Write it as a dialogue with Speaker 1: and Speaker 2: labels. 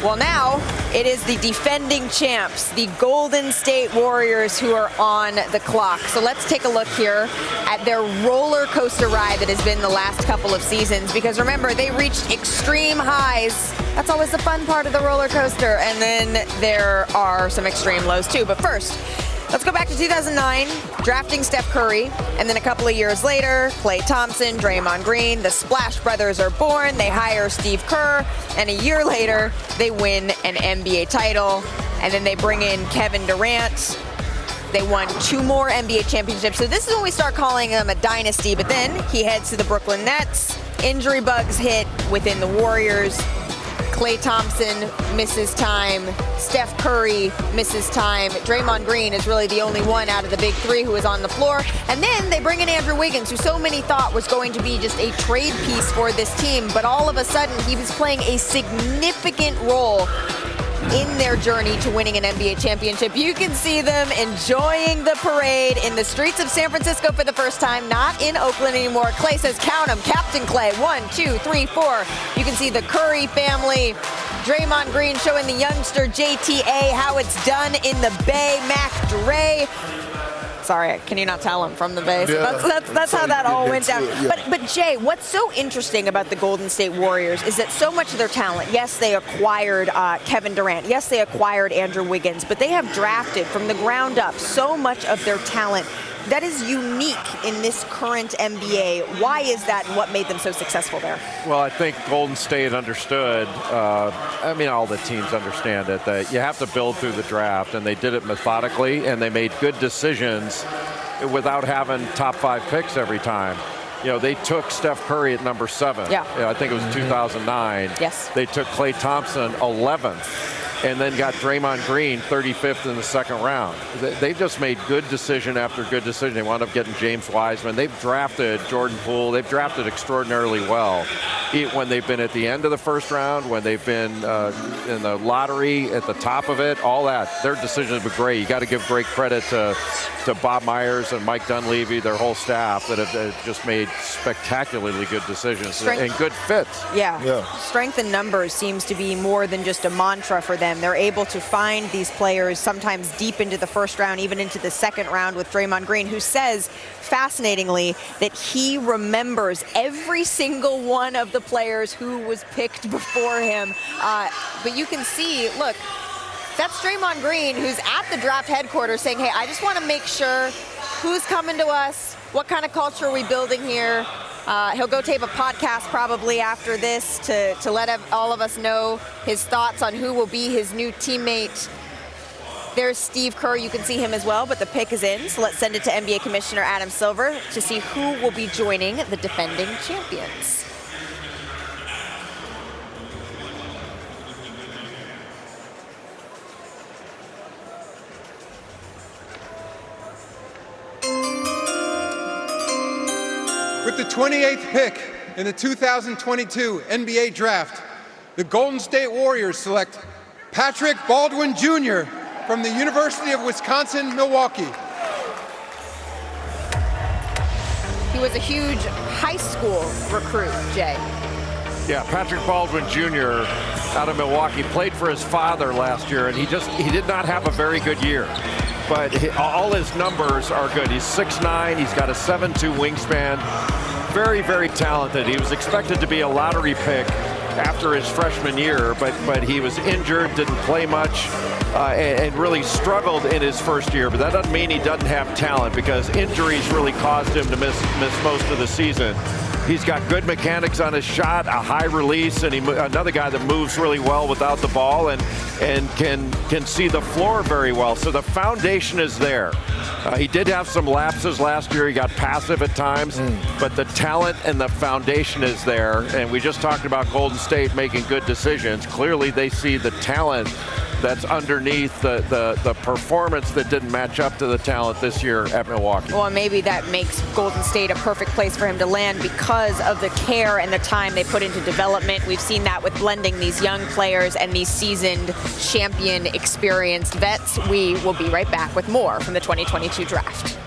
Speaker 1: Well, now it is the defending champs, the Golden State Warriors, who are on the clock. So let's take a look here at their roller coaster ride that has been the last couple of seasons. Because remember, they reached extreme highs. That's always the fun part of the roller coaster. And then there are some extreme lows too. But first, let's go back to 2009, drafting Steph Curry, and then a couple of years later, Klay Thompson, Draymond Green, the Splash Brothers are born, they hire Steve Kerr, and a year later, they win an NBA title, and then they bring in Kevin Durant. They won 2 more NBA championships, so this is when we start calling them a dynasty, but then he heads to the Brooklyn Nets, injury bugs hit within the Warriors, Klay Thompson misses time, Steph Curry misses time, Draymond Green is really the only one out of the big 3 who is on the floor, and then they bring in Andrew Wiggins, who so many thought was going to be just a trade piece for this team, but all of a sudden he was playing a significant role in their journey to winning an NBA championship. You can see them enjoying the parade in the streets of San Francisco for the first time, not in Oakland anymore. Klay says, count them, Captain Klay, 1, 2, 3, 4. You can see the Curry family. Draymond Green showing the youngster JTA how it's done in the Bay. Mac Dre. Sorry, can you not tell him from the base? Yeah, that's how that all went down. Yeah. But Jay, what's so interesting about the Golden State Warriors is that so much of their talent, yes, they acquired Kevin Durant, yes, they acquired Andrew Wiggins, but they have drafted from the ground up so much of their talent that is unique in this current NBA. Why is that, and what made them so successful there?
Speaker 2: Well, I think Golden State understood, I mean, all the teams understand it, that you have to build through the draft, and they did it methodically, and they made good decisions without having top 5 picks every time. You know, they took Steph Curry at number 7.
Speaker 1: Yeah.
Speaker 2: I think it was 2009.
Speaker 1: Yes.
Speaker 2: They took Klay Thompson 11th. And then got Draymond Green 35th in the second round. They've just made good decision after good decision. They wound up getting James Wiseman. They've drafted Jordan Poole. They've drafted extraordinarily well. When they've been at the end of the first round, when they've been in the lottery at the top of it, all that. Their decisions were great. You got to give great credit to Bob Myers and Mike Dunleavy, their whole staff, that have just made spectacularly good decisions and good fits.
Speaker 1: Yeah. Strength in numbers seems to be more than just a mantra for them. They're able to find these players sometimes deep into the first round, even into the second round with Draymond Green, who says, fascinatingly, that he remembers every single one of the players who was picked before him. But you can see, look, that's Draymond Green, who's at the draft headquarters saying, hey, I just want to make sure who's coming to us, what kind of culture are we building here. He'll go tape a podcast probably after this to let all of us know his thoughts on who will be his new teammate. There's Steve Kerr. You can see him as well, but the pick is in. So let's send it to NBA Commissioner Adam Silver to see who will be joining the defending champions.
Speaker 3: With the 28th pick in the 2022 NBA Draft, the Golden State Warriors select Patrick Baldwin Jr. from the University of Wisconsin-Milwaukee.
Speaker 1: He was a huge high school recruit, Jay.
Speaker 2: Yeah, Patrick Baldwin Jr. out of Milwaukee played for his father last year, and he did not have a very good year. But all his numbers are good. He's 6'9", he's got a 7'2" wingspan. Very, very talented. He was expected to be a lottery pick after his freshman year, but he was injured, didn't play much, and really struggled in his first year. But that doesn't mean he doesn't have talent, because injuries really caused him to miss most of the season. He's got good mechanics on his shot, a high release, and another guy that moves really well without the ball and can see the floor very well. So the foundation is there. He did have some lapses last year. He got passive at times, but the talent and the foundation is there. And we just talked about Golden State making good decisions. Clearly, they see the talent that's underneath the performance that didn't match up to the talent this year at Milwaukee.
Speaker 1: Well, maybe that makes Golden State a perfect place for him to land because of the care and the time they put into development. We've seen that with blending these young players and these seasoned, champion, experienced vets. We will be right back with more from the 2022 draft.